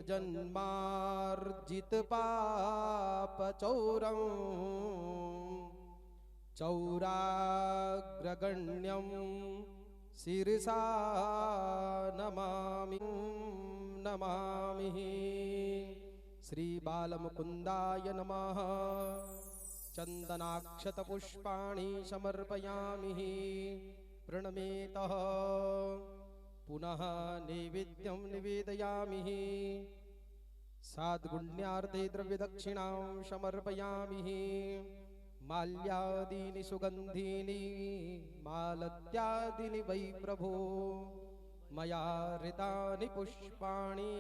जन्मार्जित पाप चौरम चौराग्रगण्यं शिरसा नमामि नमामि। श्री बालमुकुंदाय नमः। चंदनाक्षत पुष्पाणि समर्पयामि प्रणमेतः। पुनः नैवेद्यं निवेदयामि। साद्गुण्यार्थे द्रव्यदक्षिणां समर्पयामि। माल्यादीनि सुगंधीनि मालत्यादीनि वै प्रभो मया ऋतानि पुष्पाणि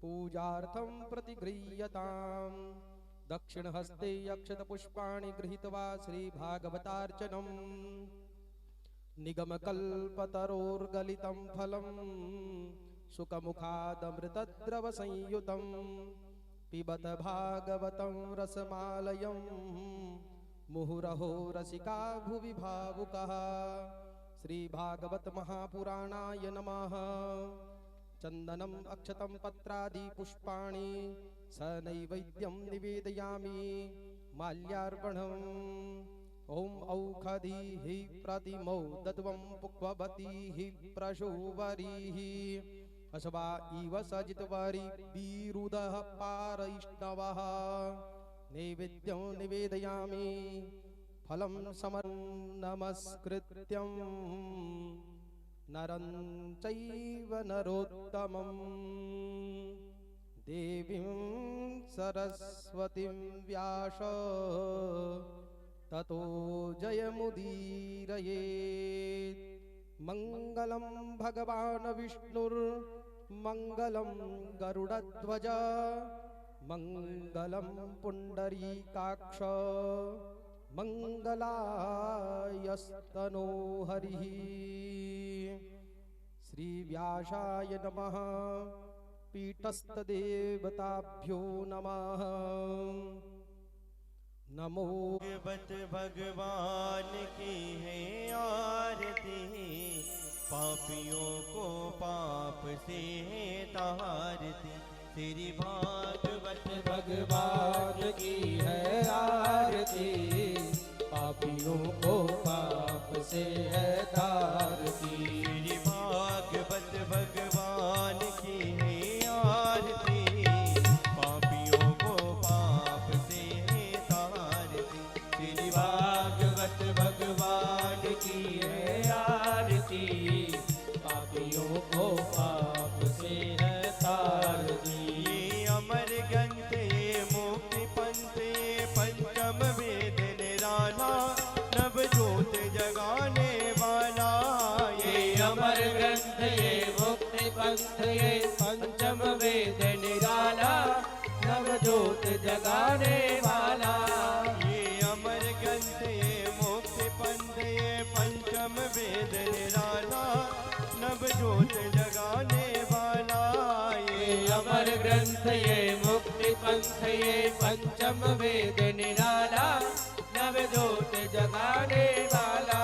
पूजार्थं प्रतिगृह्यताम्। दक्षिणहस्ते अक्षतपुष्पाणि गृहीत्वा श्रीभागवतार्चनम्। निगमकल्पतरोर्गलितं फलं सुखमुखादमृतद्रवसंयुतं पिबत भागवतं रसमालयं मुहुरहो रसिका भुवि भावुकः। श्रीभागवत महापुराणाय नमः। चंदनम अक्षतं पत्रादि पुष्पाणि स नैवेद्यं निवेदयामि माल्यार्पणम्। ओम औषधीः प्रतिमौ दत्वं पुष्पवतीः प्रशोवरीः अश्वा इव सजितवरी विरुदः पारैष्णवः। नैवेद्यं निवेदयामि फलं नमस्कृत्यं नरं चैव नरोत्तमं देवीं सरस्वतीं व्यास ततो जयमुदीरयेत्। मंगलं भगवान् विष्णुर्मंगलं गरुडध्वज मंगलं पुंडरीकाक्ष मंगलायस्तनो हरिः। श्री व्यासाय नमः। पीठस्थ देवताभ्यो नमः। नमो भगवत भगवान की है आरती। पापियों को पाप से है तारती। श्री भागवत भगवान की है आरती। पापियों को पाप से है तारती। श्री भागवत भगवान की है आरती। पापियों को पाप से है तारती। श्री भागवत भगवान की है आरती। पापियों को पाप से है तारती। ये अमर ग्रंथ ये मुक्ति पंथ ये पंचम वेद निराला नव ज्योत जगाने वाला। ये अमर ग्रंथ ये मुक्ति पंथ ये पंचम वेद निराला नव ज्योत जगाने वाला। ये अमर ग्रंथ ये मुक्ति पंथ ये पंचम वेद निराला नव ज्योत जगाने वाला। ये अमर ग्रंथ ये मुक्ति पंथ ये पंचम वेद निराला नव ज्योत जगाने वाला।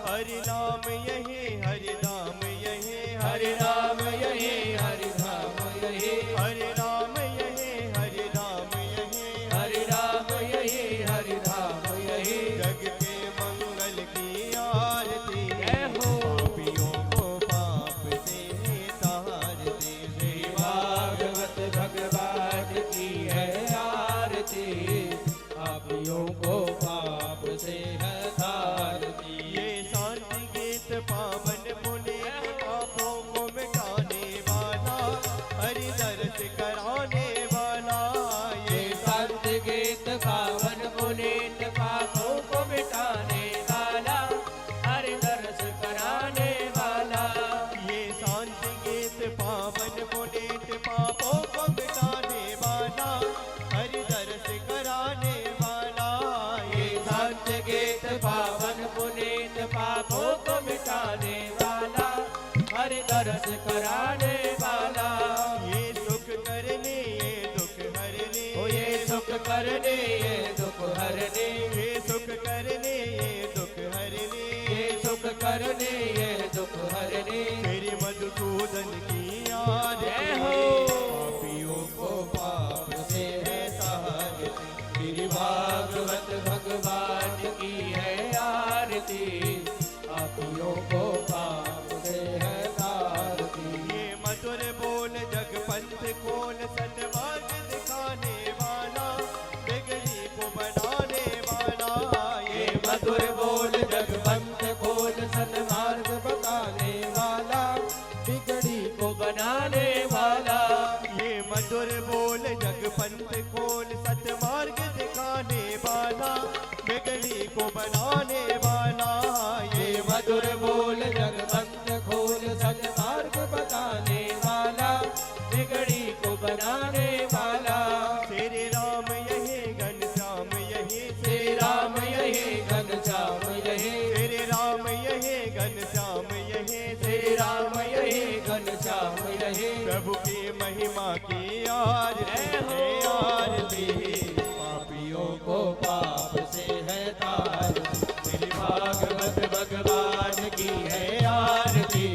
हरि नाम यही हरि नाम यही हरि नाम यही हरि धाम यही हरि नाम यही हरि नाम यही हरि नाम यही हरि धाम यही। जग के मंगल की आरती। जय हो। पापियों को पाप से तारती। श्री भागवत भगवान की है आरती। पापियों को पाप से है तारती। ये शांति गीत पावन पुनीत पापों को मिटाने वाला हरि दर्श कराने वाला। ये शांति गीत पावन पुनीत पापों को मिटाने वाला हरि दर्श कराने वाला। ये शांति गीत पावन पुनीत पापों को मिटाने वाला हरि दर्श कराने वाला। ये शांति गीत पावन पुनीत पापों को मिटाने वाला हरि दर्श कराने वाला। ये सुख करने ये दुख हरने। ओ ये सुख करने ये दुख हरने। ये सुख करने ये दुख हरने। ये सुख करने ये दुख हरने। मेरी मधुसूदन की आरती। जय हो। यही श्री राम यही घनश्याम यही प्रभु की महिमा की आरती है आरती। पापियों को पाप से है तार, श्री भागवत भगवान की है आरती।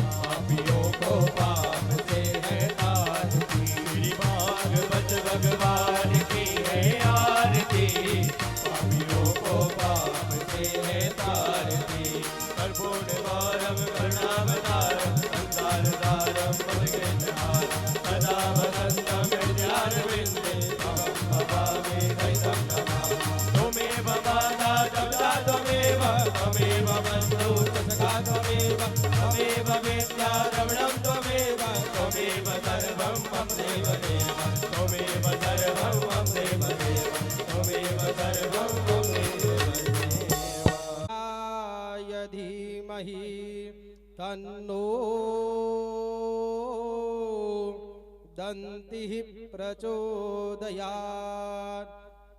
पापियों को पाप से है तार, श्री भागवत भगवान की है आरती। पापियों को पाप से है तारती। कर्पूरवारं करुणावतारं संसार सारं भुजगेन्द्रहारं सदा वसन्तं हृदयारविन्दे अहं भवामि दैवं नमामि। त्वमेव माता पिता त्वमेव त्वमेव बन्धु सखा त्वमेव त्वमेव विद्या द्रविणं त्वमेव त्वमेव सर्वं मम देवदेव त्वमेव सर्वं मम देवदेव त्वमेव सर्वं मम देवदेव। धीमहि तन्नो दन्तिः प्रचोदयात्।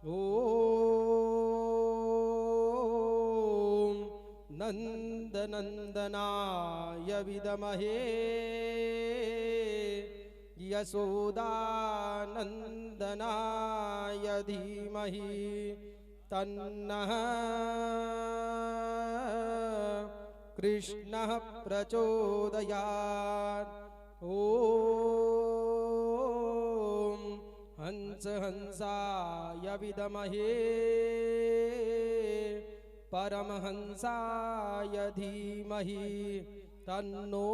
ॐ नन्दनन्दनाय विद्महे यशोदानन्दनाय धीमहि तन्नः कृष्णः प्रचोदयात्। ॐ हंस हंसाय विद्महे परमहंसाय धीमहि तन्नो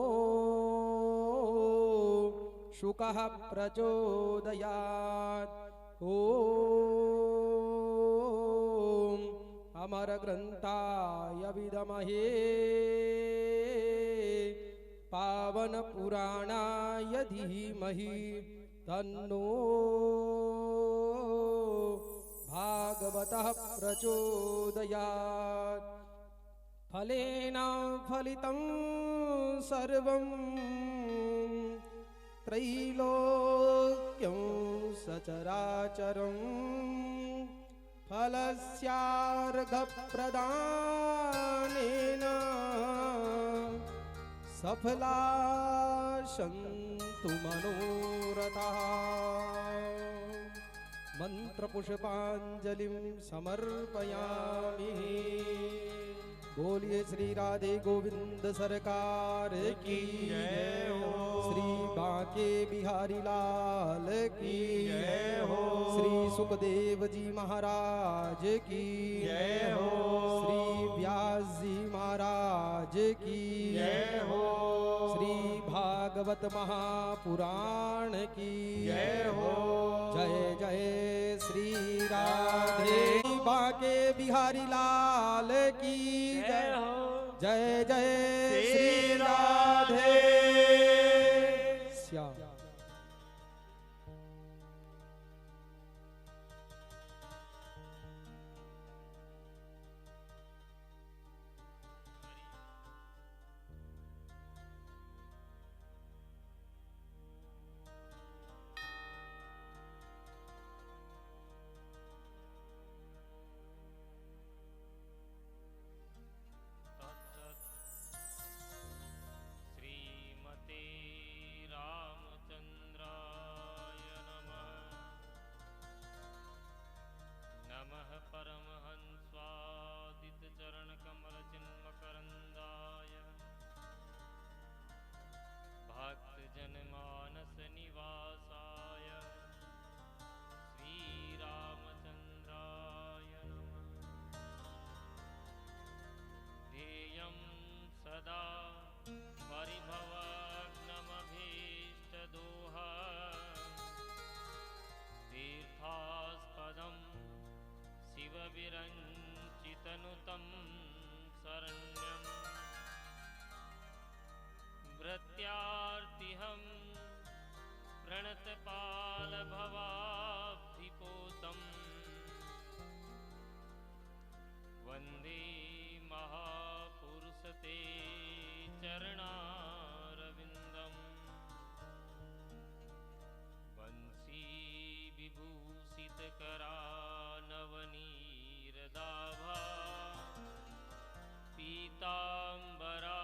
शुकः प्रचोदयात्। ॐ अमरग्रन्थाय विद्महे पावनपुराणाय धीमहि तन्नो भागवतः प्रचोदयात्। फलेन फलितं सर्वं त्रैलोक्यं सचराचरं फलस्यार्घप्रदानेन सफला सन्तु मनोरथाः। मंत्रपुष्पांजलिं समर्पयामि। बोलिए श्री राधे गोविंद सरकार की जय हो। श्री बांके बिहारी लाल की जय हो। श्री सुखदेव जी महाराज की जय हो। श्री व्यास जी महाराज की जय हो। श्री भागवत महापुराण की जय हो। जय जय श्री राधे बांके बिहारी लाल की जय हो। जय जय श्री राधे श्याम। श्रीमते रामचन्द्राय नमः परमहंस्वादितचरणकमलचिन्मकरन्दाय भक्तजनमानसनिवासाय श्रीरामचन्द्राय नमः। ध्येयं सदा परिभवग्नमभीष्टदोह तीर्थास्पदं शिवविरञ्चितनुतं शरण्यं भृत्यार्तिहं प्रणतपालभवाब्धिपोतं वन्दे महापुरुषते चरणारविन्दम्। वंशी विभूषितकरानवनीरदाभा पीताम्बरा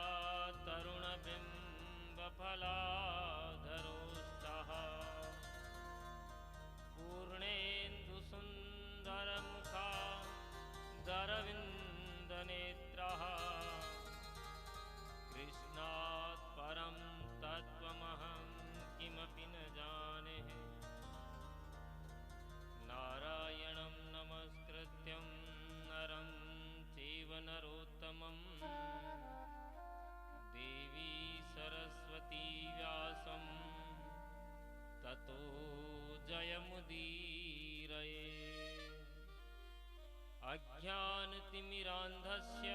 अज्ञानतिमिरान्धस्य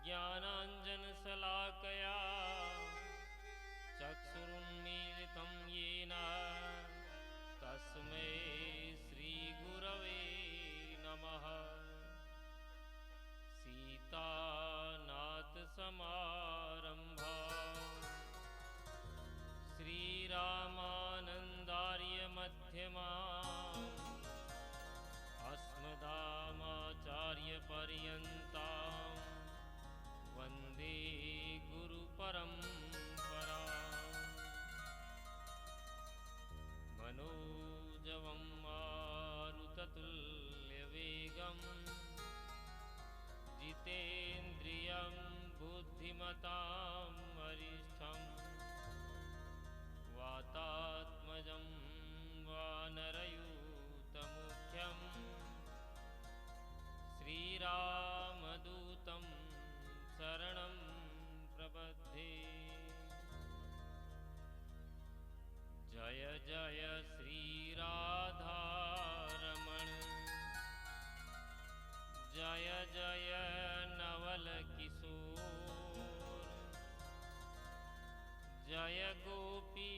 ज्ञानाञ्जनशलाकया चक्षुरुन्मीलितं येन तस्मै श्रीगुरवे नमः। सीतानाथसमारम्भा श्रीरामानन्दार्यमध्यमाम् अस्मदाचार्यपर्यन्तां वन्दे गुरुपरम्पराम्। मनोजवं मारुततुल्यवेगं जितेन्द्रियं बुद्धिमतां वरिष्ठं वातात्मजं वानरयूतमुख्यं श्रीरामदूतं शरणं प्रपद्ये। जय जय श्रीराधारमण जय जय नवल किशोर जय गोपी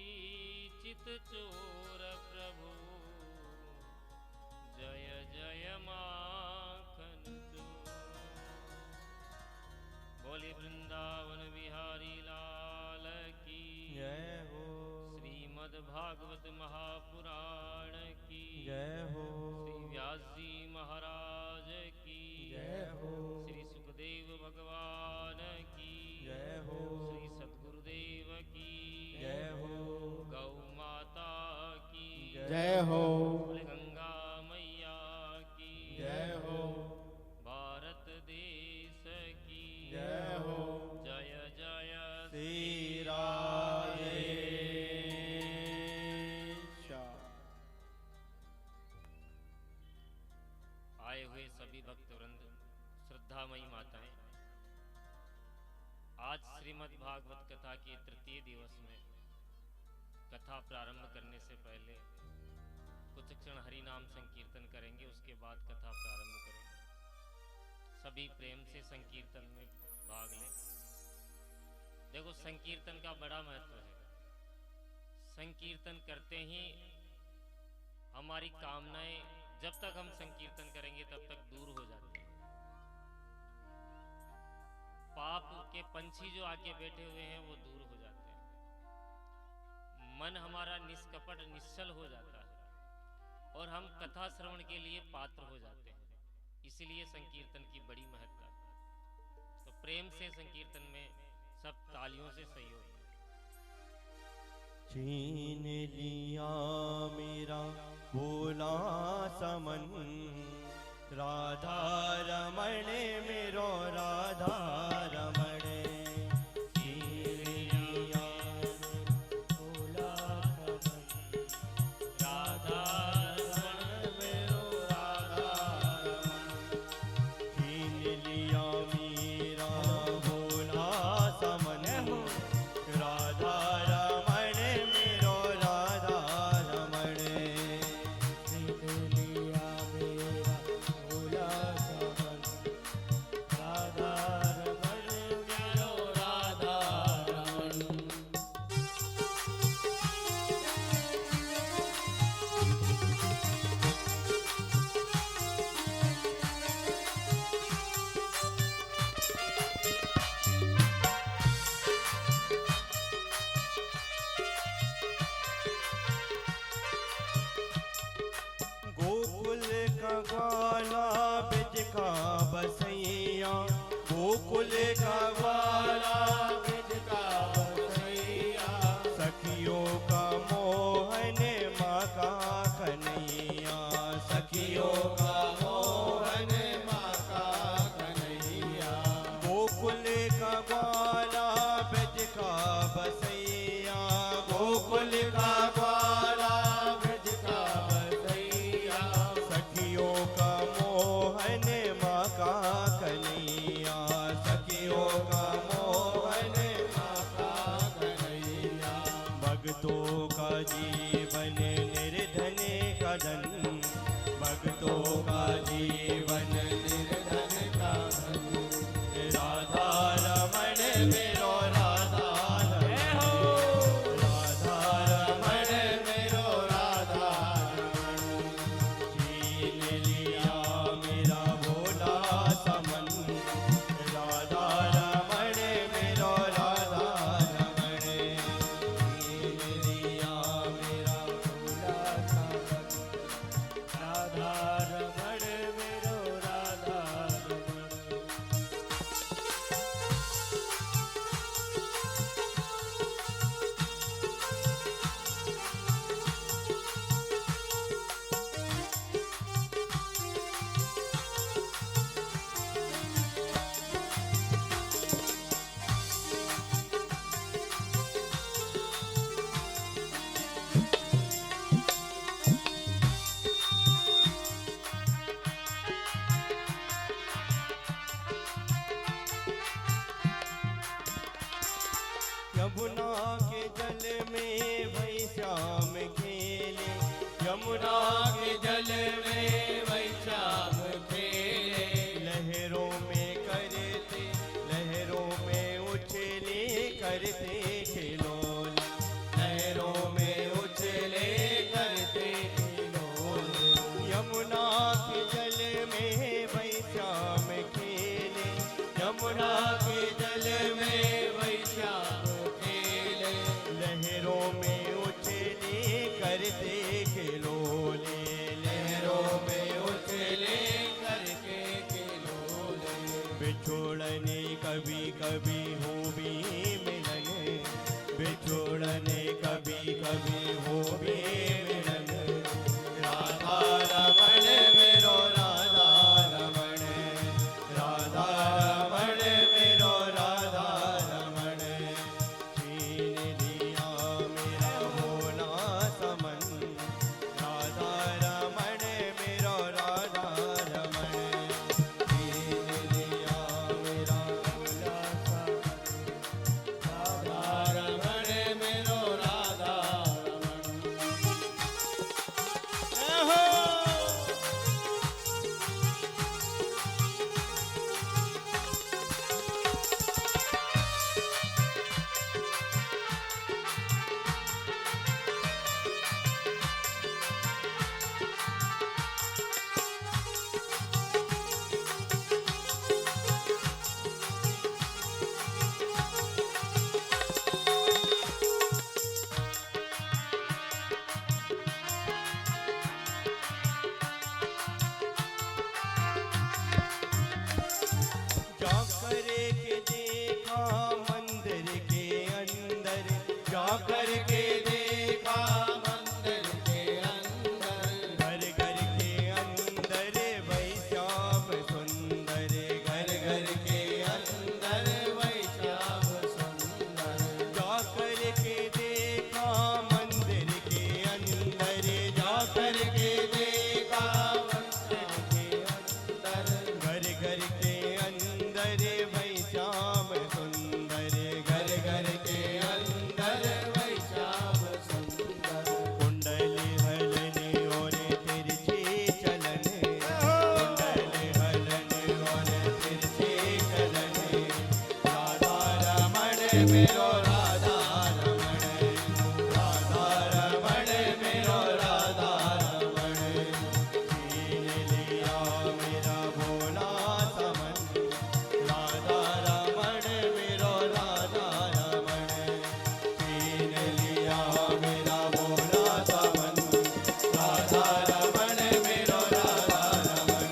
चितचोर प्रभु जय जय माखन चोर। बोले वृंदावन बिहारी लाल की जय हो। श्रीमद् भागवत महापुराण की जय हो। श्री व्यास जी महाराज की जय हो। श्री सुखदेव भगवान की जय हो। श्री सद्गुरुदेव की जय हो। गौ माता की जय हो। बोले गंगा मैया की जय हो। भारत देश की जय हो। जय जय श्री राधे। आए हुए सभी भक्तवृंद, श्रद्धामयी माताएं, आज श्रीमद् भागवत कथा के तृतीय दिवस में कथा प्रारंभ करने से पहले कुछ क्षण हरि नाम संकीर्तन करेंगे, उसके बाद कथा प्रारंभ करेंगे। सभी प्रेम से संकीर्तन में भाग लें। देखो, संकीर्तन का बड़ा महत्व है। संकीर्तन करते ही हमारी कामनाएं, जब तक हम संकीर्तन करेंगे तब तक दूर हो जाती हैं। पाप के पंछी जो आके बैठे हुए हैं वो दूर हो जाते हैं। मन हमारा निष्कपट निश्चल हो जाता है और हम कथा श्रवण के लिए पात्र हो जाते हैं। इसीलिए संकीर्तन की बड़ी महत्ता है। तो प्रेम से संकीर्तन में सब तालियों से सहयोग करें। छीन लिया मेरा भोला समन, राधा रमण मेरो राधा रमण। छीन लिया भोला समन, राधा रमण मेरो राधा रमण। छीन लिया मेरा भोला समन, राधा रमण मेरो राधा रमण। छीन लिया मेरा भोला समन, राधा रमण मेरो राधा रमण। गोकुल का ग्वाला बिज का बसैया, गोकुल का ग्वाला बिज का बसैया। सखियों का मोहन माँ का कन्हैया, सखियों का मोहन माँ का कन्हैया। गोकुल का ग्वाला बिज का बसैया, गोकुल का ग्वाला बिज का बसैया। सखियों का मोहन माँ का कन्हैया, सखियों का मोहन माँ का कन्हैया। भक्तों का जीवन निर्धन का धन, भक्तों का जीवन यमुना के जल में वही श्याम खेले, यमुना के जल में वही श्याम खेले, लहरों में करते, लहरों में उछले करते खिलौने, लहरों में उछले करते खिलौने, यमुना के जल में वही श्याम खेले, यमुना के जल में वही श्याम खेले, लहरों में उछले करते खिलौने, लहरों में उछले करके खिलौने, बिछोड़ने कभी कभी हो भी मिलन, बिछोड़ने कभी कभी हो भी मिलन, राधा रमण मेरो राधा रमण, राधा रमण मेरो राधा रमण, छीन लिया मेरा होना समन, राधा रमण मेरो राधा रमण, छीन लिया मेरा होना समन, राधा रमण मेरो राधा जाकर के देखा मंदिर के अंदर, जाकर के देखा मंदिर के अंदर, घर घर के अंदर वही श्याम सुंदर, घर घर के अंदर वही श्याम सुंदर, जाकर के देखा मंदिर के अंदर, जाकर के देखा मंदिर के अंदर, घर घर के अंदर वही श्याम सुंदर, घर घर के अंदर वही श्याम सुंदर, कुंडल हलन और तिरछी चलन, कुंडल हलन और तिरछी चलन, राधा रमण मेरो राधा रमण, राधा रमण मेरो राधा रमण, छीन लिया मेरा भोला समन, राधा रमण मेरो राधा रमण, छीन लिया मेरा भोला समन, राधा रमण मेरो राधा रमण,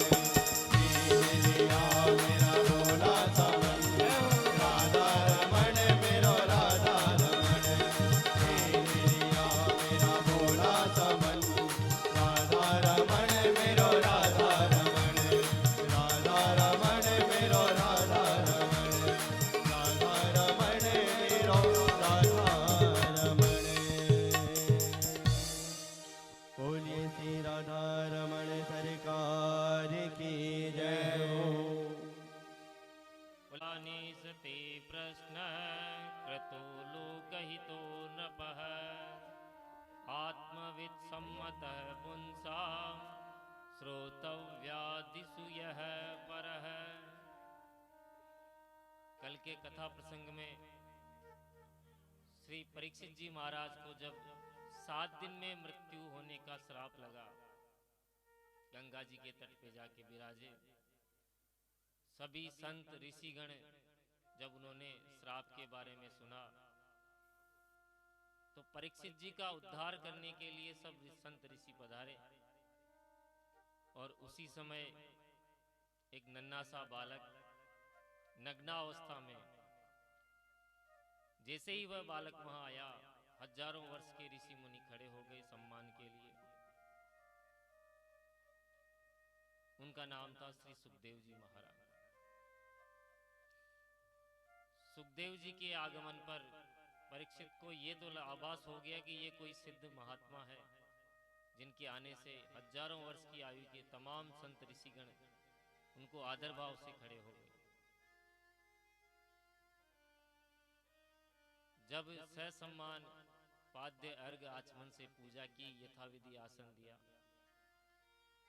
छीन लिया मेरा भोला समन, राधा रमण मेरो राधा रमण, छीन लिया मेरा भोला समन, राधा रमण मेरो राधा रमण, राधा रमण मेरो राधा रमण, राधा रमण मेरो राधा रमण। बोलिए श्री राधा रमण सरकार की जय हो। सते प्रश्न क्रतो लोकहितो नृपः आत्मवित् सम्मतः पुंसां श्रोतव्यादिषु यः परः। कल के कथा प्रसंग में श्री परीक्षित जी महाराज को जब 7 दिन में मृत्यु होने का श्राप लगा, गंगा जी के तट पे जाके विराजे। सभी संत ऋषिगण जब उन्होंने श्राप के बारे में सुना तो परीक्षित जी का उद्धार करने के लिए सब संत ऋषि पधारे। और उसी समय एक नन्हा सा बालक नग्नावस्था में, जैसे ही वह बालक वहां आया, हजारों वर्ष के ऋषि मुनि खड़े हो गए सम्मान के लिए। उनका नाम था श्री सुखदेव जी महाराज। सुखदेव जी के आगमन पर परीक्षित को ये तो आभास हो गया कि ये कोई सिद्ध महात्मा है, जिनके आने से हजारों वर्ष की आयु के तमाम संत ऋषिगण उनको आदर भाव से खड़े हो गए। जब ससम्मान पाद्य अर्घ आचमन से पूजा की, यथाविधि आसन दिया,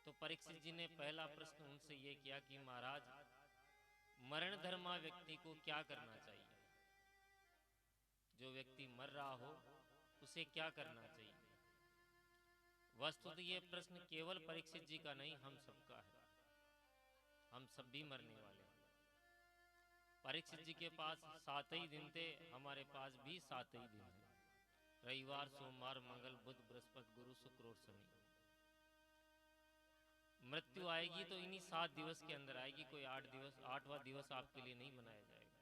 तो परीक्षित जी ने पहला प्रश्न उनसे ये किया कि महाराज, मरण धर्मा व्यक्ति को क्या करना चाहिए? जो व्यक्ति मर रहा हो उसे क्या करना चाहिए? वस्तुतः ये प्रश्न केवल परीक्षित जी का नहीं, हम सबका है। हम सब भी मरने वाले हैं। परीक्षित जी के पास 7 ही दिन थे, हमारे पास भी 7 ही दिन है। रविवार, सोमवार, मंगल, बुध, बृहस्पति, गुरु, शुक्र और शनि। मृत्यु आएगी तो इन्हीं 7 दिवस के अंदर आएगी, कोई 8वां दिवस आपके लिए नहीं बनाया जाएगा।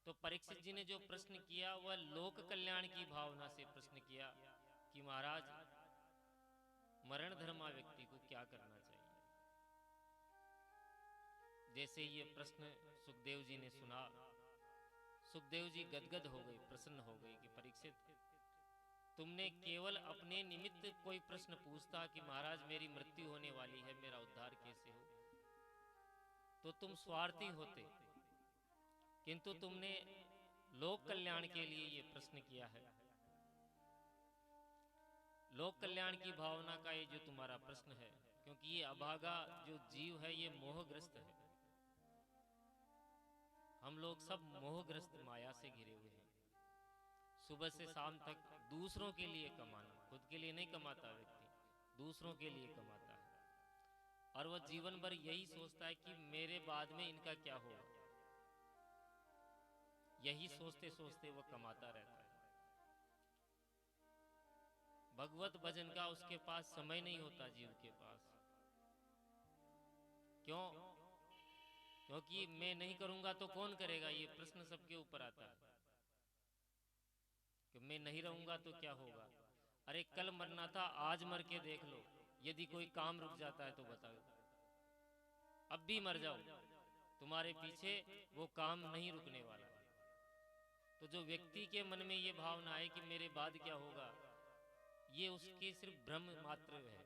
तो परीक्षित जी ने जो प्रश्न किया वह लोक कल्याण की भावना से प्रश्न किया कि महाराज, मरण धर्मा व्यक्ति को क्या करना चाहिए? जैसे ये प्रश्न सुखदेव जी ने सुना, सुखदेव जी गदगद हो गए, प्रसन्न हो गए कि परीक्षित, तुमने केवल अपने निमित्त कोई प्रश्न पूछता कि महाराज मेरी मृत्यु होने वाली है, मेरा उद्धार कैसे हो, तो तुम स्वार्थी होते, किंतु तुमने लोक कल्याण के लिए ये प्रश्न किया है। लोक कल्याण की भावना का ये जो तुम्हारा प्रश्न है, क्योंकि ये अभागा जो जीव है ये मोहग्रस्त है। हम लोग सब मोहग्रस्त माया से घिरे हुए हैं। सुबह से शाम तक दूसरों के लिए कमाना, खुद के लिए नहीं कमाता व्यक्ति, दूसरों के लिए कमाता है। और वह जीवन भर यही सोचता है कि मेरे बाद में इनका क्या होगा। यही सोचते सोचते वह कमाता रहता है। भगवत भजन का उसके पास समय नहीं होता जीव के पास। क्यों? क्योंकि मैं नहीं करूंगा तो कौन करेगा, ये प्रश्न सबके ऊपर आता है कि मैं नहीं रहूंगा तो क्या होगा। अरे कल मरना था, आज मर के देख लो, यदि कोई काम रुक जाता है तो बताओ। अब भी मर जाओ, तुम्हारे पीछे वो काम नहीं रुकने वाला। तो जो व्यक्ति के मन में ये भावना है कि मेरे बाद क्या होगा, ये उसके सिर्फ भ्रम मात्र है,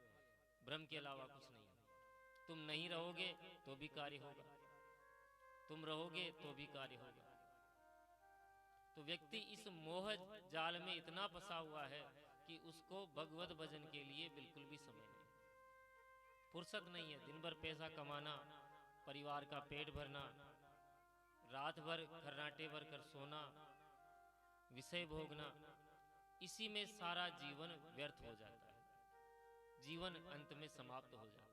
भ्रम के अलावा कुछ नहीं है। तुम नहीं रहोगे तो भी कार्य होगा, तुम रहोगे तो भी कार्य होगा। तो व्यक्ति इस मोह जाल में इतना फंसा हुआ है कि उसको भगवत भजन के लिए बिल्कुल भी समय नहीं, फुर्सत नहीं है। दिन भर पैसा कमाना, परिवार का पेट भरना, रात भर खर्राटे भर कर सोना, विषय भोगना, इसी में सारा जीवन व्यर्थ हो जाता है। जीवन अंत में समाप्त हो जाता है।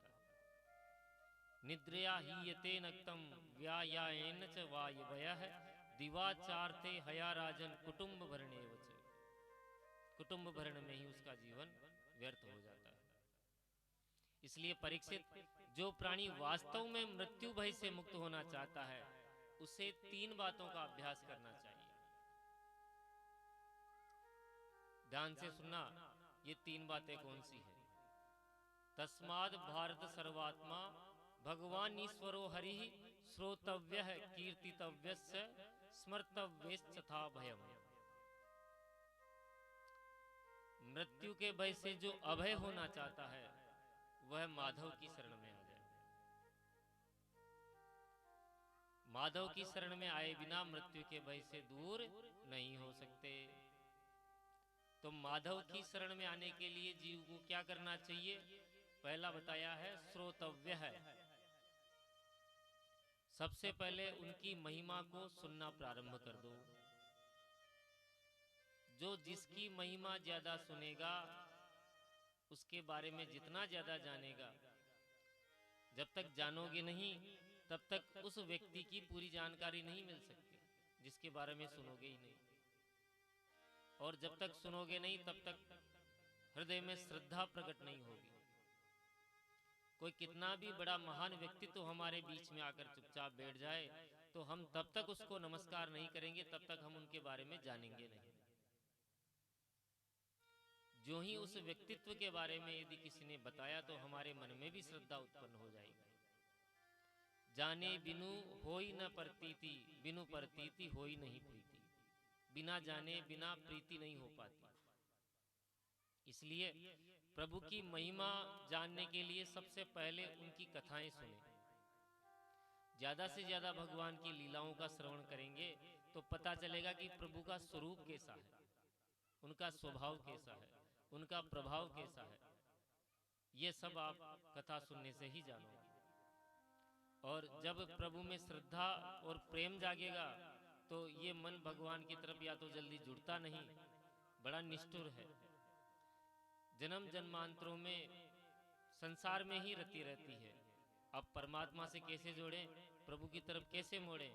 निद्रया हीयते नक्तम व्यायायेन च वायवयः दिवाचारते हया राजन कुटुंब भरणे वच। कुटुंब भरण में ही उसका जीवन व्यर्थ हो जाता है। इसलिए परीक्षित, जो प्राणी वास्तव में मृत्यु भय से मुक्त होना चाहता है उसे 3 बातों का अभ्यास करना चाहिए। ध्यान से सुनना, ये 3 बातें कौन सी है? तस्माद भारत सर्वात्मा भगवान ईश्वरो हरि श्रोतव्यः कीर्तितव्यस्य स्मर्तव्यश्चथा भयम्। मृत्यु के भय से जो अभय होना चाहता है वह माधव की शरण में आ जाए। माधव की शरण में आए बिना मृत्यु के भय से दूर नहीं हो सकते। तो माधव की शरण में आने के लिए जीव को क्या करना चाहिए? पहला बताया है श्रोतव्य है। सबसे पहले उनकी महिमा को सुनना प्रारंभ कर दो। जो जिसकी महिमा ज्यादा सुनेगा, उसके बारे में जितना ज्यादा जानेगा, जब तक जानोगे नहीं तब तक उस व्यक्ति की पूरी जानकारी नहीं मिल सकती, जिसके बारे में सुनोगे ही नहीं। और जब तक सुनोगे नहीं तब तक हृदय में श्रद्धा प्रकट नहीं होगी। कोई कितना भी बड़ा महान व्यक्ति तो हमारे बीच में आकर चुपचाप बैठ जाए तो हम तब तक उसको नमस्कार नहीं करेंगे, तब तक हम उनके बारे में जानेंगे नहीं। जो ही उस व्यक्तित्व के बारे में यदि किसी ने बताया तो हमारे मन में भी श्रद्धा उत्पन्न हो जाएगी। जाने बिनु होई न प्रतीति, बिनु प्रतीति होई नहीं प्रीति। बिना जाने बिना प्रीति नहीं हो पाती। इसलिए प्रभु की महिमा जानने के लिए सबसे पहले उनकी कथाएं सुने। ज्यादा से ज्यादा भगवान की लीलाओं का श्रवण करेंगे तो पता चलेगा कि प्रभु का स्वरूप कैसा है, उनका स्वभाव कैसा है, उनका प्रभाव कैसा है। ये सब आप कथा सुनने से ही जानोगे। और जब प्रभु में श्रद्धा और प्रेम जागेगा तो ये मन भगवान की तरफ या तो जल्दी जुड़ता नहीं, बड़ा निष्ठुर है, जन्म जन्मांतरों में संसार में ही रती रहती है। अब परमात्मा से कैसे जोड़े, प्रभु की तरफ कैसे मोड़े,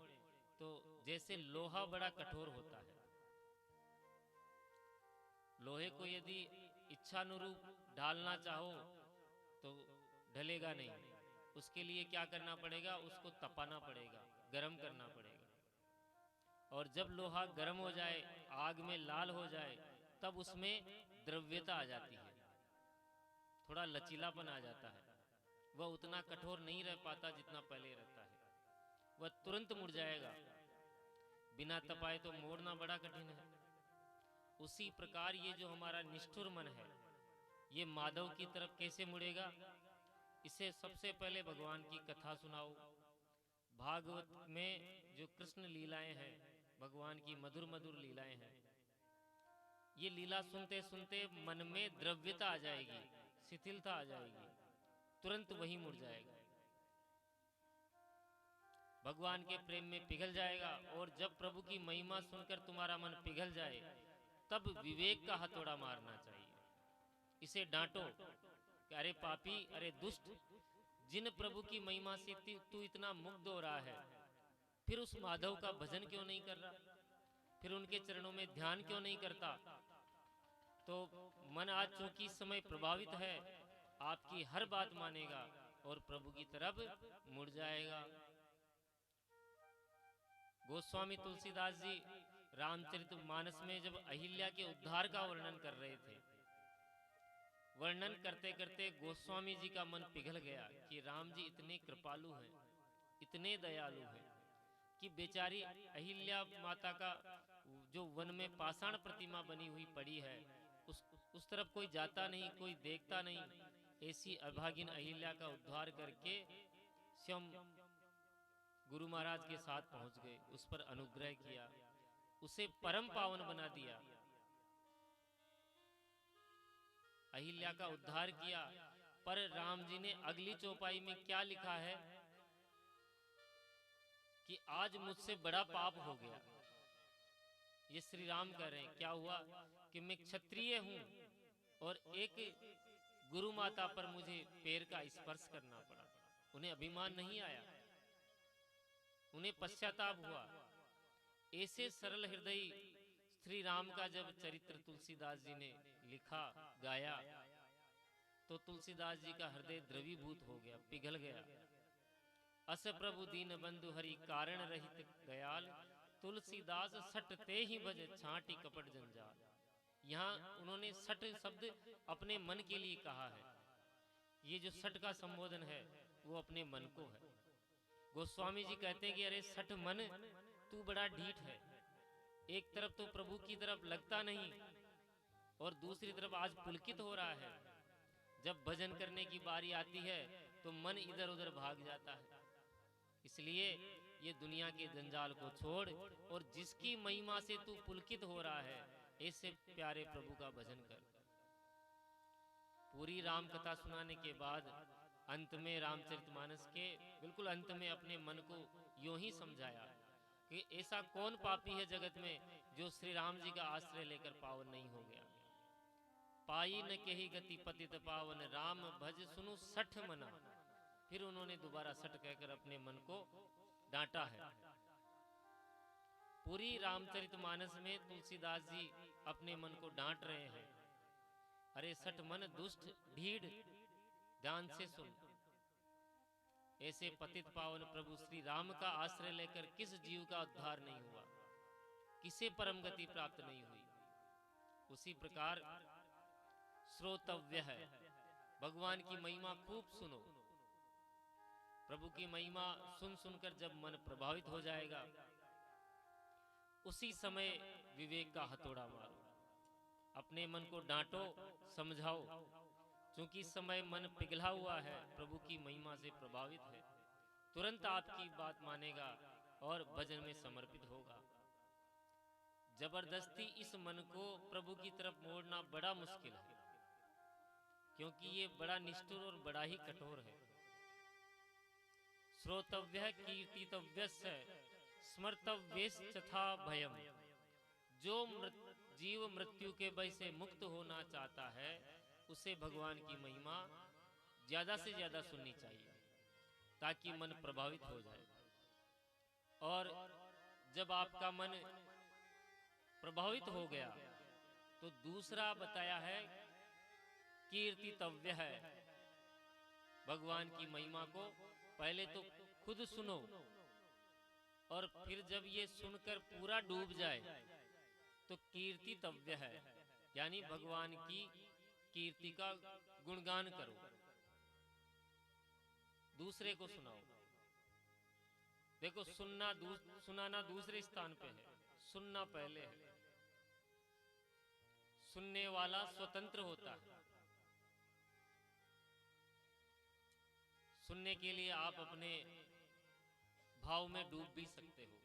तो जैसे लोहा बड़ा कठोर होता है, लोहे को यदि इच्छानुरूप ढालना चाहो तो ढलेगा नहीं, उसके लिए क्या करना पड़ेगा, उसको तपाना पड़ेगा, गर्म करना पड़ेगा। और जब लोहा गर्म हो जाए, आग में लाल हो जाए, तब उसमें द्रव्यता आ जाती है, थोड़ा लचीलापन आ जाता है। वह उतना कठोर नहीं रह पाता जितना पहले रहता है, वह तुरंत मुड़ जाएगा। बिना तपाए तो मोड़ना बड़ा कठिन है। उसी प्रकार ये जो हमारा निष्ठुर मन है, ये माधव की तरफ कैसे मुड़ेगा, इसे सबसे पहले भगवान की कथा सुनाओ। भागवत में जो कृष्ण लीलाएं हैं, भगवान की मधुर मधुर लीलाएं हैं, ये लीला सुनते सुनते मन में द्रव्यता आ जाएगी, शिथिलता आ जाएगी, तुरंत वही मुड़ जाएगा, भगवान के प्रेम में पिघल जाएगा। और जब प्रभु की महिमा सुनकर तुम्हारा मन पिघल जाए, तब विवेक का हथौड़ा मारना चाहिए, इसे डांटो कि अरे पापी, अरे दुष्ट, जिन प्रभु की महिमा से तू इतना मुग्ध हो रहा है, फिर उस माधव का भजन क्यों नहीं कर रहा, फिर उनके चरणों में ध्यान क्यों नहीं करता। तो मन आज चूंकि इस समय प्रभावित है, आपकी हर बात मानेगा और प्रभु की तरफ मुड़ जाएगा। गोस्वामी तुलसीदास जी रामचरितमानस में जब अहिल्या के उद्धार का वर्णन कर रहे थे, वर्णन करते करते गोस्वामी जी का मन पिघल गया कि राम जी इतने कृपालु हैं, इतने दयालु हैं कि बेचारी अहिल्या माता का जो वन में पाषाण प्रतिमा बनी हुई पड़ी है, उस तरफ कोई जाता नहीं, कोई देखता नहीं। ऐसी अभागिन अहिल्या का उद्धार करके स्वयं गुरु महाराज के साथ पहुंच गए, उस पर अनुग्रह किया, उसे परम पावन बना दिया, अहिल्या का उद्धार किया। पर राम जी ने अगली चौपाई में क्या लिखा है कि आज मुझसे बड़ा पाप हो गया। ये श्री राम कह रहे हैं, क्या हुआ कि मैं क्षत्रिय हूं और एक गुरु माता पर मुझे पैर का स्पर्श करना पड़ा। उन्हें अभिमान नहीं आया, उन्हें पश्चाताप हुआ। ऐसे सरल हृदय श्री राम का जब चरित्र तुलसीदास जी ने लिखा, गाया, तो तुलसीदास जी का हृदय द्रवीभूत हो गया, पिघल गया। अस प्रभु दीन बंधु हरि कारण रहित दयाल, तुलसीदास सटते ही भज छाटी कपट जंजाल। यहाँ उन्होंने सट शब्द अपने मन के लिए कहा है। ये जो सट का संबोधन है वो अपने मन को है। गोस्वामी जी कहते हैं कि अरे सट मन, तू बड़ा ढीठ है, एक तरफ तो प्रभु की तरफ लगता नहीं और दूसरी तरफ आज पुलकित हो रहा है। जब भजन करने की बारी आती है तो मन इधर उधर भाग जाता है। इसलिए ये दुनिया के जंजाल को छोड़ और जिसकी महिमा से तू पुलकित हो रहा है, ऐसे प्यारे प्रभु का भजन कर। पूरी राम कथा सुनाने के बाद अंत में रामचरितमानस के बिल्कुल अंत में अपने मन को यूं ही समझाया कि ऐसा कौन पापी है जगत में जो श्री राम जी का आश्रय लेकर पावन नहीं हो गया। पाई न कही गति पतित पावन, राम भज सुनु सठ मना। फिर उन्होंने दोबारा सठ कहकर अपने मन को डांटा है। पूरी रामचरितमानस में तुलसीदास जी अपने मन को डांट रहे हैं। अरे सठ मन दुष्ट ढीढ़, ध्यान से सुन। ऐसे पतित पावन प्रभु श्री राम का आश्रय लेकर किस जीव का उद्धार नहीं हुआ, किसे परम गति प्राप्त नहीं हुई। उसी प्रकार श्रोतव्य है, भगवान की महिमा खूब सुनो। प्रभु की महिमा सुन सुनकर जब मन प्रभावित हो जाएगा, उसी समय विवेक का हथौड़ा मारो, अपने मन को डांटो, समझाओ। क्योंकि इस समय मन पिघला हुआ है, प्रभु की महिमा से प्रभावित है, तुरंत आपकी बात मानेगा और भजन में समर्पित होगा। जबरदस्ती इस मन को प्रभु की तरफ मोड़ना बड़ा मुश्किल है, क्योंकि ये बड़ा निष्ठुर और बड़ा ही कठोर है। श्रोतव्य कीर्तितव्य स्मर्तव्यश्चथा भयम। जो जीव मृत्यु के भय से मुक्त होना चाहता है उसे भगवान की महिमा ज्यादा से ज्यादा सुननी चाहिए, ताकि मन प्रभावित हो जाए। और जब आपका मन प्रभावित हो गया तो दूसरा बताया है कीर्तितव्य है। भगवान की महिमा को पहले तो खुद सुनो, और फिर जब ये सुनकर पूरा डूब जाए तो कीर्तितव्य है, यानी भगवान की कीर्ति का गुणगान करो, दूसरे को सुनाओ। देखो, सुनाना दूसरे स्थान पे है, सुनना पहले है। सुनने वाला स्वतंत्र होता है। सुनने के लिए आप अपने भाव में डूब भी सकते हो,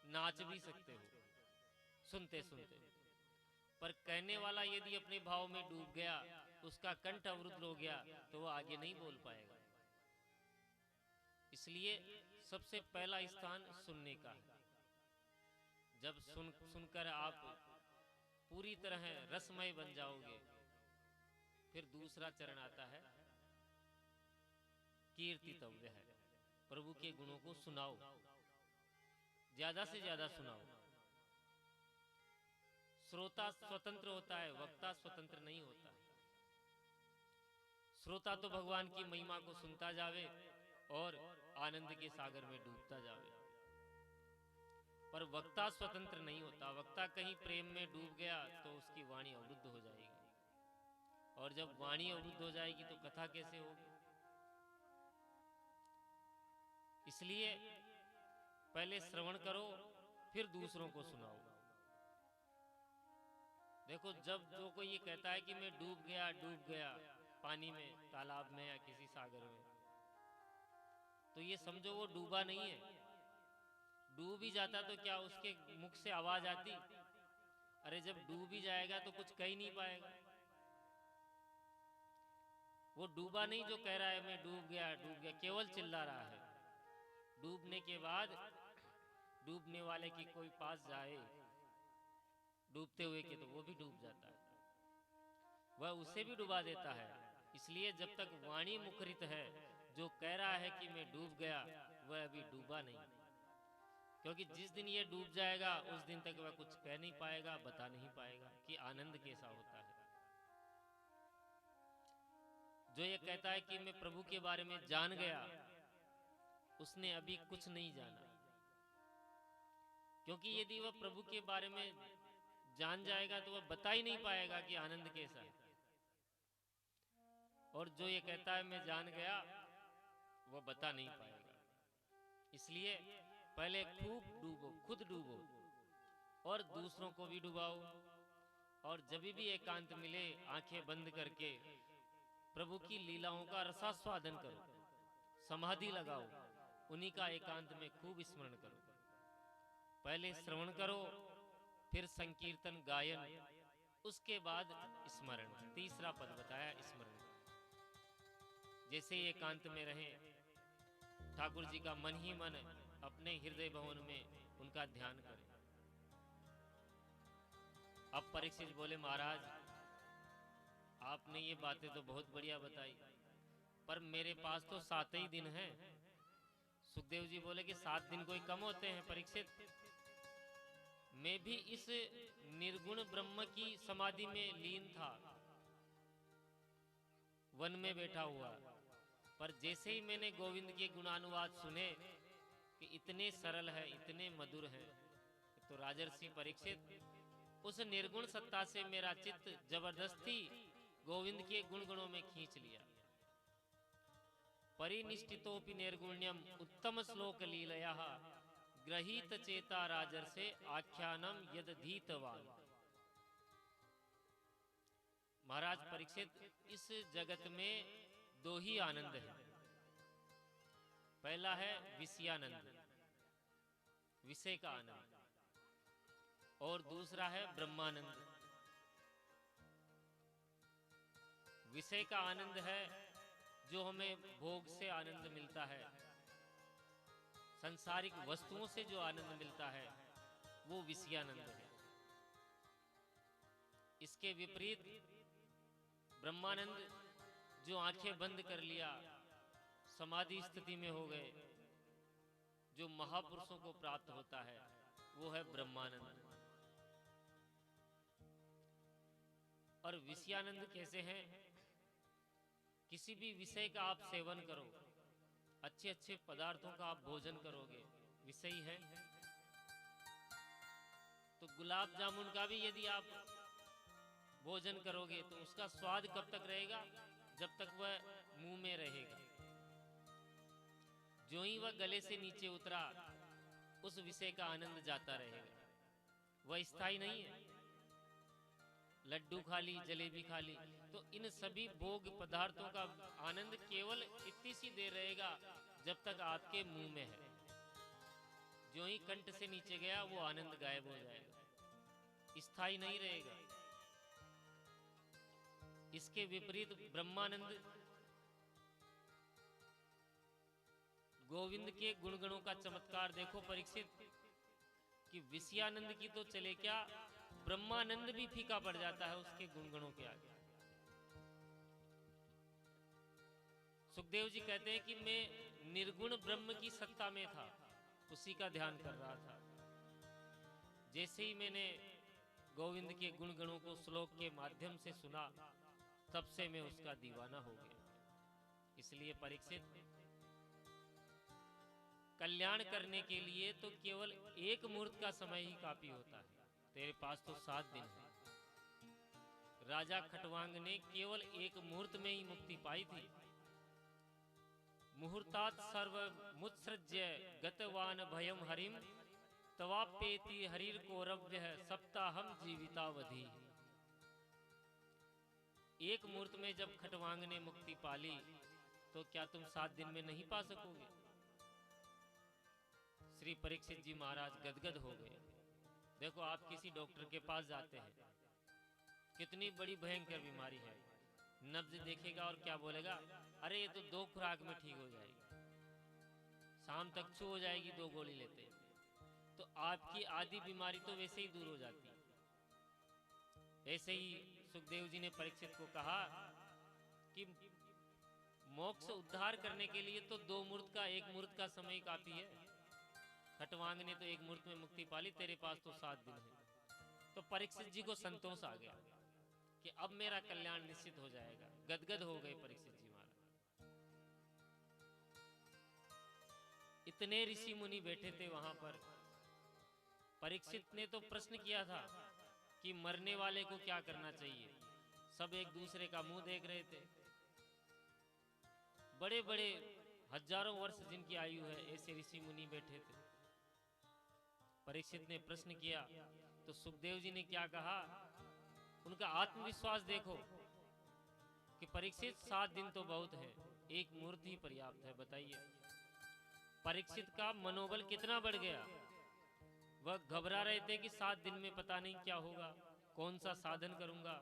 नाच भी सकते हो सुनते सुनते, पर कहने वाला यदि अपने भाव में डूब गया, उसका कंठ अवरुद्ध हो गया, तो वो आगे नहीं बोल पाएगा। इसलिए सबसे पहला स्थान सुनने का है। जब सुनकर आप पूरी तरह रसमय बन जाओगे, फिर दूसरा चरण आता है कीर्तितव्य है। प्रभु के गुणों को सुनाओ, ज्यादा से ज्यादा सुनाओ। श्रोता स्वतंत्र होता है, वक्ता स्वतंत्र नहीं होता। श्रोता तो भगवान की महिमा को सुनता जावे और आनंद के सागर में डूबता जावे, पर वक्ता स्वतंत्र नहीं होता। वक्ता कहीं प्रेम में डूब गया तो उसकी वाणी अवरुद्ध हो जाएगी, और जब वाणी अवरुद्ध हो जाएगी तो कथा कैसे होगी। इसलिए पहले श्रवण करो, फिर दूसरों को सुनाओ। देखो, जब जो कोई ये कहता है कि मैं डूब गया पानी में, तालाब में या किसी सागर में, तो ये समझो वो डूबा नहीं है। डूब ही जाता तो क्या उसके मुख से आवाज आती? अरे जब डूब ही जाएगा तो कुछ कह ही नहीं पाएगा। वो डूबा नहीं जो कह रहा है मैं डूब गया, केवल चिल्ला रहा है। डूबने के बाद डूबने वाले की कोई पास जाए डूबते हुए के, तो वो भी डूब जाता है, वह उसे भी डुबा देता है। इसलिए जब तक वाणी मुखरित है, जो कह रहा है कि मैं डूब गया, वह अभी डूबा नहीं। क्योंकि जिस दिन ये डूब जाएगा उस दिन तक वह कुछ कह नहीं पाएगा, बता नहीं पाएगा कि आनंद कैसा होता है। जो ये कहता है कि मैं प्रभु के बारे में जान गया, उसने अभी कुछ नहीं जाना। क्योंकि यदि वह प्रभु के बारे में जान जाएगा तो वह बता ही नहीं पाएगा कि आनंद कैसा है। और जो ये कहता है मैं जान गया, वह बता नहीं पाएगा। इसलिए पहले खूब डूबो, खुद डूबो और दूसरों को भी डुबाओ। और जब भी एकांत मिले, आंखें बंद करके प्रभु की लीलाओं का रसास्वादन करो, समाधि लगाओ, उन्हीं का एकांत में खूब स्मरण करो। पहले श्रवण करो, फिर संकीर्तन गायन, उसके बाद स्मरण। तीसरा पद बताया स्मरण। जैसे एकांत में रहे, ठाकुर जी का मन ही मन अपने हृदय भवन में उनका ध्यान करें। अब परीक्षित बोले, महाराज आपने ये बातें तो बहुत बढ़िया बताई, पर मेरे पास तो 7 ही दिन हैं। सुखदेव जी बोले कि 7 दिन कोई कम होते हैं परीक्षित। मैं भी इस निर्गुण ब्रह्म की समाधि में लीन था, वन में बैठा हुआ, पर जैसे ही मैंने गोविंद के गुणानुवाद सुने कि इतने सरल है, इतने मधुर है, तो राजर्षि परीक्षित उस निर्गुण सत्ता से मेरा चित्त जबरदस्ती गोविंद के गुण गुणों में खींच लिया। परिनिष्ठितोपि निर्गुण्यम उत्तम श्लोक लीलया ग्रहीत चेता राजर्षे आख्यानम यदधीतवान। महाराज परीक्षित, इस जगत में 2 ही आनंद है। पहला है विषयानंद, विषय का आनंद, और दूसरा है ब्रह्मानंद। विषय का आनंद है जो हमें भोग से आनंद मिलता है, सांसारिक वस्तुओं से जो आनंद मिलता है वो विषयानंद है। इसके विपरीत ब्रह्मानंद जो आंखें बंद कर लिया, समाधि स्थिति में हो गए, जो महापुरुषों को प्राप्त होता है वो है ब्रह्मानंद। और विषयानंद कैसे हैं? किसी भी विषय का आप सेवन करो, अच्छे अच्छे पदार्थों का आप भोजन करोगे, विषय है। तो गुलाब जामुन का भी यदि आप भोजन करोगे तो उसका स्वाद कब तक रहेगा? जब तक वह मुंह में रहेगा। जो ही वह गले से नीचे उतरा, उस विषय का आनंद जाता रहेगा, वह स्थायी नहीं है। लड्डू खा ली, जलेबी खा ली, तो इन सभी भोग पदार्थों का आनंद केवल इतनी सी देर रहेगा जब तक आपके मुंह में है। जो ही कंठ से नीचे गया वो आनंद गायब हो जाएगा, स्थायी नहीं रहेगा। इसके विपरीत ब्रह्मानंद गोविंद के गुणगणों का चमत्कार देखो परीक्षित, कि विषयानंद की तो चले क्या, ब्रह्मानंद भी फीका पड़ जाता है उसके गुणगणों के आगे। सुखदेव जी कहते हैं कि मैं निर्गुण ब्रह्म की सत्ता में था, उसी का ध्यान कर रहा था। जैसे ही मैंने गोविंद के गुणगणों को श्लोक के माध्यम से सुना, तब से मैं उसका दीवाना हो गया। इसलिए परीक्षित, कल्याण करने के लिए तो केवल एक मुहूर्त का समय ही काफी होता है। तेरे पास तो 7 दिन है। राजा खटवांग ने केवल एक मुहूर्त में ही मुक्ति पाई थी। मुहूर्तात् सर्व मुत्सृज्य गतवान भयम हरिम तवापेति हरिर कौरव्य सप्ताहम जीवितावधि। एक मुहूर्त में जब खटवांग ने मुक्ति पाली, तो क्या तुम 7 दिन में नहीं पा सकोगे? श्री परीक्षित जी महाराज गदगद हो गए। देखो, आप किसी डॉक्टर के पास जाते हैं, कितनी बड़ी भयंकर बीमारी है, नब्ज देखेगा और क्या बोलेगा, अरे ये तो 2 खुराक में ठीक हो जाएगी, शाम तक छू हो जाएगी 2 गोली लेते। तो आपकी आधी बीमारी तो वैसे ही दूर हो जाती है। ऐसे ही सुखदेव जी ने परीक्षित को कहा कि मोक्ष उद्धार करने के लिए तो 2 मुहूर्त का, 1 मुहूर्त का समय काफी है। खटवांग ने तो 1 मुहूर्त में मुक्ति पाली, तेरे पास तो 7 दिन है। तो परीक्षित जी को संतोष आ गया कि अब मेरा कल्याण निश्चित हो जाएगा। गदगद हो गए परीक्षित जी महाराज। इतने ऋषि मुनि बैठे थे वहां पर। परीक्षित ने तो प्रश्न किया था कि मरने वाले को क्या करना चाहिए। सब एक दूसरे का मुंह देख रहे थे। बड़े बड़े हजारों वर्ष जिनकी आयु है, ऐसे ऋषि मुनि बैठे थे। परीक्षित ने प्रश्न किया तो सुखदेव जी ने क्या कहा, उनका आत्मविश्वास देखो कि परीक्षित 7 दिन तो बहुत है, 1 मुहूर्त ही पर्याप्त है। बताइए परीक्षित का मनोबल कितना बढ़ गया। वह घबरा रहे थे कि 7 दिन में पता नहीं क्या होगा, कौन सा साधन करूंगा।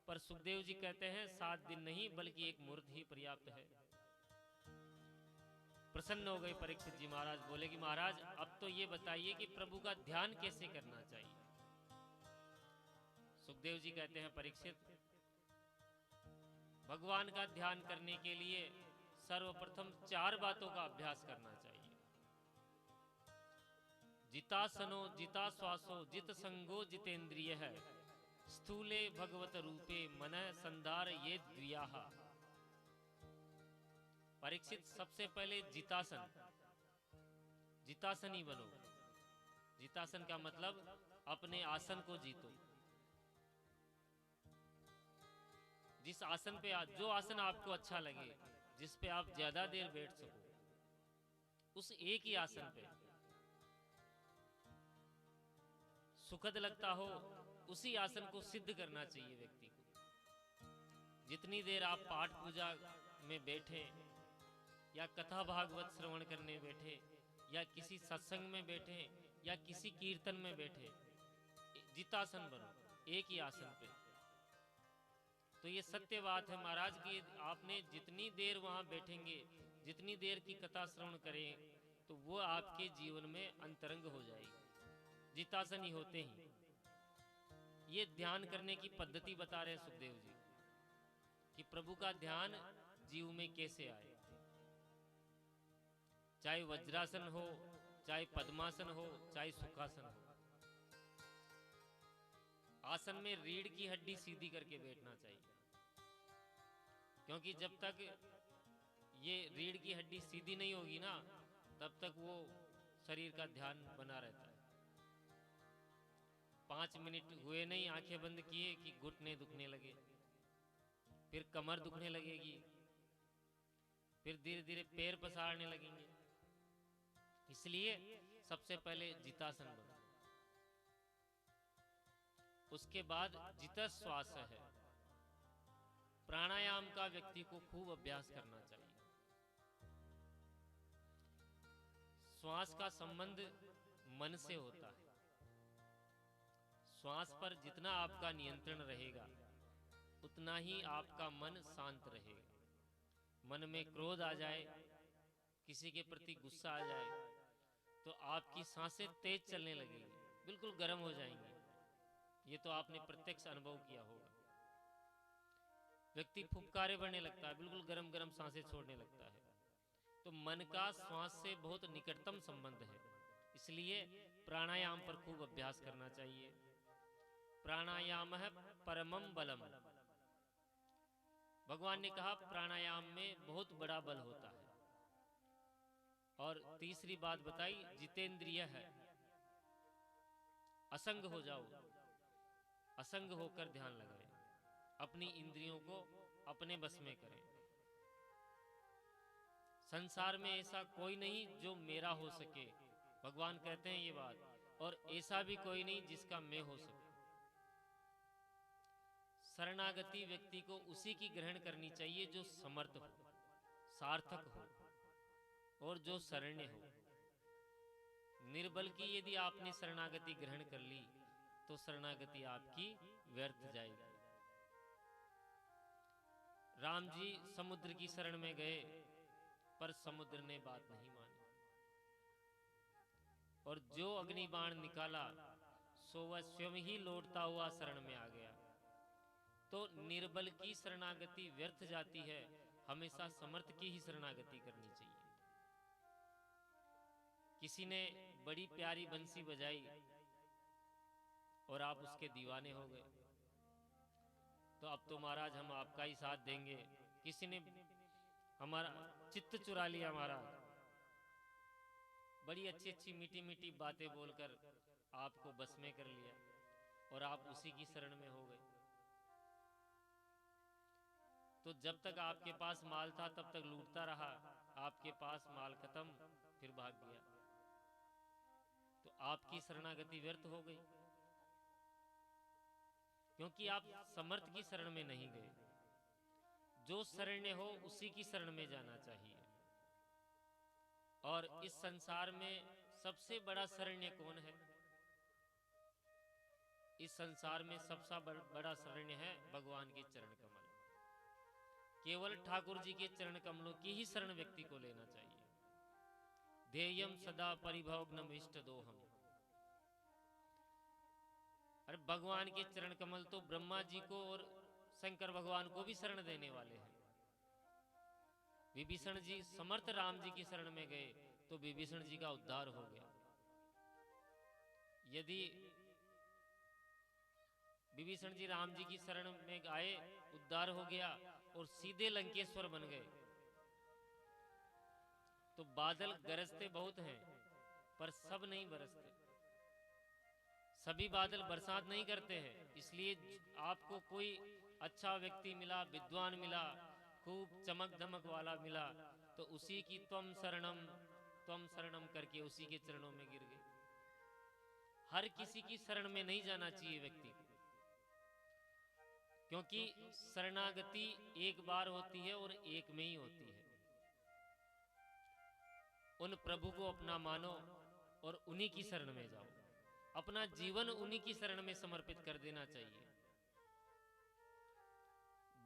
पर सुखदेव जी कहते हैं 7 दिन नहीं बल्कि 1 मुहूर्त ही पर्याप्त है। प्रसन्न हो गए परीक्षित जी महाराज। बोले कि महाराज अब तो ये बताइए कि प्रभु का ध्यान कैसे करना चाहिए। सुखदेव जी कहते हैं परीक्षित, भगवान का ध्यान करने के लिए सर्वप्रथम 4 बातों का अभ्यास करना चाहिए। जितासनो जिता श्वासो जित संगो जितेंद्रिय है स्थूले भगवत रूपे मनः संधार ये द्वियाः। परीक्षित सबसे पहले जितासनी बनो। जितासन का मतलब अपने आसन को जीतो। जिस आसन पे जो आसन आपको अच्छा लगे, जिस पे आप ज्यादा देर बैठ सको, उस एक ही आसन पे सुखद लगता हो, उसी आसन को सिद्ध करना चाहिए व्यक्ति को। जितनी देर आप पाठ पूजा में बैठे या कथा भागवत श्रवण करने बैठे या किसी सत्संग में बैठे या किसी कीर्तन में बैठे, जितासन बनो, एक ही आसन पे। तो ये सत्य बात है महाराज की, आपने जितनी देर वहां बैठेंगे, जितनी देर की कथा श्रवण करें, तो वो आपके जीवन में अंतरंग हो जाएगी, जितासन ही होते ही। ये ध्यान करने की पद्धति बता रहे सुखदेव जी कि प्रभु का ध्यान जीव में कैसे आए। चाहे वज्रासन हो, चाहे पद्मासन हो, चाहे सुखासन हो, आसन में रीढ़ की हड्डी सीधी करके बैठना चाहिए, क्योंकि जब तक ये रीढ़ की हड्डी सीधी नहीं होगी ना, तब तक वो शरीर का ध्यान बना रहता है। 5 मिनट हुए नहीं, आंखें बंद किए कि घुटने दुखने लगे, फिर कमर दुखने लगेगी, फिर धीरे धीरे पैर पसारने लगेंगे। इसलिए सबसे पहले जितासन बनो, उसके बाद जित श्वास है। प्राणायाम का व्यक्ति को खूब अभ्यास करना चाहिए। श्वास का संबंध मन से होता है। श्वास पर जितना आपका नियंत्रण रहेगा, उतना ही आपका मन शांत रहेगा। मन में क्रोध आ जाए, किसी के प्रति गुस्सा आ जाए, तो आपकी सांसें तेज चलने लगेगी, बिल्कुल गर्म हो जाएंगी। ये तो आपने प्रत्यक्ष अनुभव किया होगा। व्यक्ति फुफकारे बढ़ने लगता है, बिल्कुल गरम गरम सांसें छोड़ने लगता है। तो मन का श्वास से बहुत निकटतम संबंध है, इसलिए प्राणायाम पर खूब अभ्यास करना चाहिए। प्राणायाम है परमम बलम। भगवान ने कहा प्राणायाम में बहुत बड़ा बल होता है। और तीसरी बात बताई, जितेंद्रिय है। असंग हो जाओ, असंग होकर ध्यान लगाएं, अपनी इंद्रियों को अपने बस में करें। संसार में ऐसा कोई नहीं जो मेरा हो सके, भगवान कहते हैं ये बात, और ऐसा भी कोई नहीं जिसका मैं हो सके। शरणागति व्यक्ति को उसी की ग्रहण करनी चाहिए जो समर्थ हो, सार्थक हो और जो शरण्य हो। निर्बल की यदि आपने शरणागति ग्रहण कर ली, तो शरणागति आपकी व्यर्थ जाएगी। राम जी समुद्र की शरण में गए, पर समुद्र ने बात नहीं मानी, और जो अग्निबाण निकाला सो वह स्वयं ही लौटता हुआ शरण में आ गया। तो निर्बल की शरणागति व्यर्थ जाती है, हमेशा समर्थ की ही शरणागति करनी चाहिए। किसी ने बड़ी प्यारी बंसी बजाई और आप उसके दीवाने हो गए, तो अब तो महाराज हम आपका ही साथ देंगे। किसी ने हमारा चित्त चुरा लिया महाराज, बड़ी अच्छी अच्छी मीठी मीठी बातें बोलकर आपको बस में कर लिया, और आप उसी की शरण में हो गए। तो जब तक आपके पास माल था तब तक लूटता रहा, आपके पास माल खत्म, फिर भाग गया, तो आपकी शरणागति व्यर्थ हो गई, क्योंकि आप समर्थ की शरण में नहीं गए। जो शरण्य हो उसी की शरण में जाना चाहिए। और इस संसार में सबसे बड़ा शरण्य कौन है? इस संसार में सबसे बड़ा शरण्य है भगवान के चरण कमल। केवल ठाकुर जी के चरण कमलों की ही शरण व्यक्ति को लेना चाहिए। ध्येयम सदा परिभवग्नम इष्ट दोहम। अरे भगवान के चरण कमल तो ब्रह्मा जी को और शंकर भगवान को भी शरण देने वाले हैं। विभीषण जी समर्थ राम जी की शरण में गए तो विभीषण जी का उद्धार हो गया। यदि विभीषण जी राम जी की शरण में आए, उद्धार हो गया और सीधे लंकेश्वर बन गए, तो बादल गरजते बहुत हैं पर सब नहीं बरसते। सभी बादल बरसात नहीं करते हैं। इसलिए आपको कोई अच्छा व्यक्ति मिला, विद्वान मिला, खूब चमक धमक वाला मिला, तो उसी की त्वम शरणम करके उसी के चरणों में गिर गए। हर किसी की शरण में नहीं जाना चाहिए व्यक्ति को, क्योंकि शरणागति एक बार होती है और एक में ही होती है। उन प्रभु को अपना मानो और उन्हीं की शरण में जाओ। अपना जीवन उन्हीं की शरण में समर्पित कर देना चाहिए।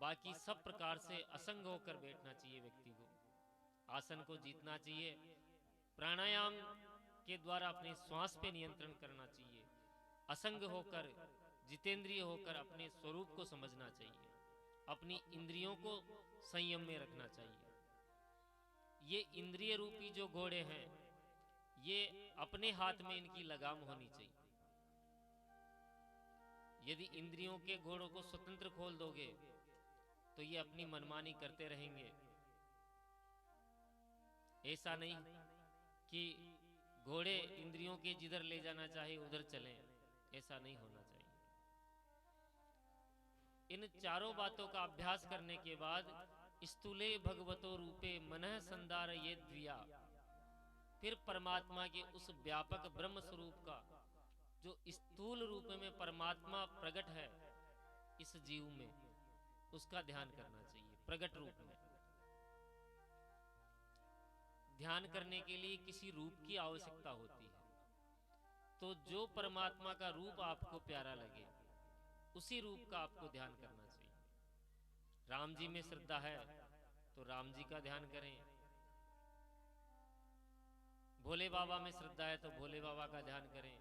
बाकी सब प्रकार से असंग होकर बैठना चाहिए व्यक्ति को। आसन को जीतना चाहिए, प्राणायाम के द्वारा अपने श्वास पे नियंत्रण करना चाहिए, असंग होकर जितेंद्रिय होकर अपने स्वरूप को समझना चाहिए, अपनी इंद्रियों को संयम में रखना चाहिए। ये इंद्रिय रूपी जो घोड़े हैं, ये अपने हाथ में इनकी लगाम होनी चाहिए। यदि इंद्रियों के घोड़ों को स्वतंत्र खोल दोगे तो ये अपनी मनमानी करते रहेंगे। ऐसा नहीं कि घोड़े इंद्रियों के जिधर ले जाना चाहे उधर चलें, ऐसा नहीं होना चाहिए। इन चारों बातों का अभ्यास करने के बाद स्थूले भगवतो रूपे मनः संदार ये द्विया, फिर परमात्मा के उस व्यापक ब्रह्म स्वरूप का जो स्थूल रूप में परमात्मा प्रकट है इस जीव में, उसका ध्यान करना चाहिए। प्रकट रूप में ध्यान करने के लिए किसी रूप की आवश्यकता होती है, तो जो परमात्मा का रूप आपको प्यारा लगे उसी रूप का आपको ध्यान करना चाहिए। राम जी में श्रद्धा है तो राम जी का ध्यान करें, भोले बाबा में श्रद्धा है तो भोले बाबा का ध्यान करें,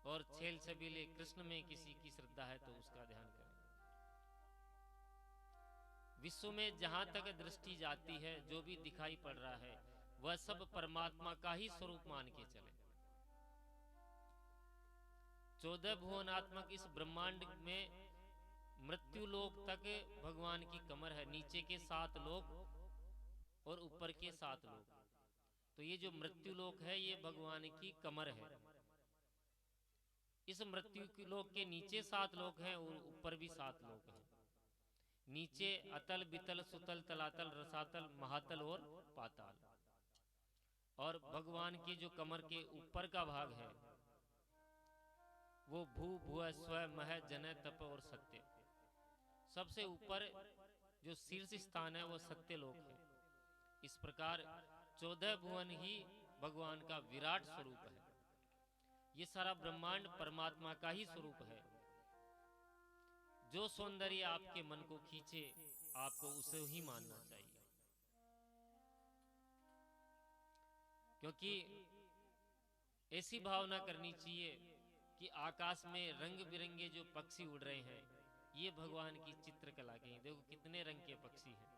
और छेल छबीले कृष्ण में किसी की श्रद्धा है तो उसका ध्यान करें। विश्व में जहां तक दृष्टि जाती है, जो भी दिखाई पड़ रहा है वह सब परमात्मा का ही स्वरूप मान के चले। 14 भुवनात्मक इस ब्रह्मांड में मृत्यु लोक तक भगवान की कमर है, नीचे के 7 लोक और ऊपर के 7 लोक। तो ये जो मृत्यु लोक है ये भगवान की कमर है। इस मृत्यु के लोक के नीचे 7 लोक हैं और ऊपर भी 7 लोक हैं। नीचे अतल बितल सुतल तलातल रसातल महातल और पाताल। और भगवान की जो कमर के ऊपर का भाग है वो भू भुव स्व मह जन तप और सत्य। सबसे ऊपर जो शीर्ष स्थान है वो सत्य लोक है। इस प्रकार 14 भुवन ही भगवान का विराट स्वरूप है। ये सारा ब्रह्मांड परमात्मा का ही स्वरूप है। जो सौंदर्य आपके मन को खींचे आपको उसे ही मानना चाहिए, क्योंकि ऐसी भावना करनी चाहिए कि आकाश में रंग बिरंगे जो पक्षी उड़ रहे हैं ये भगवान की चित्रकला के हैं। देखो कितने रंग के पक्षी हैं।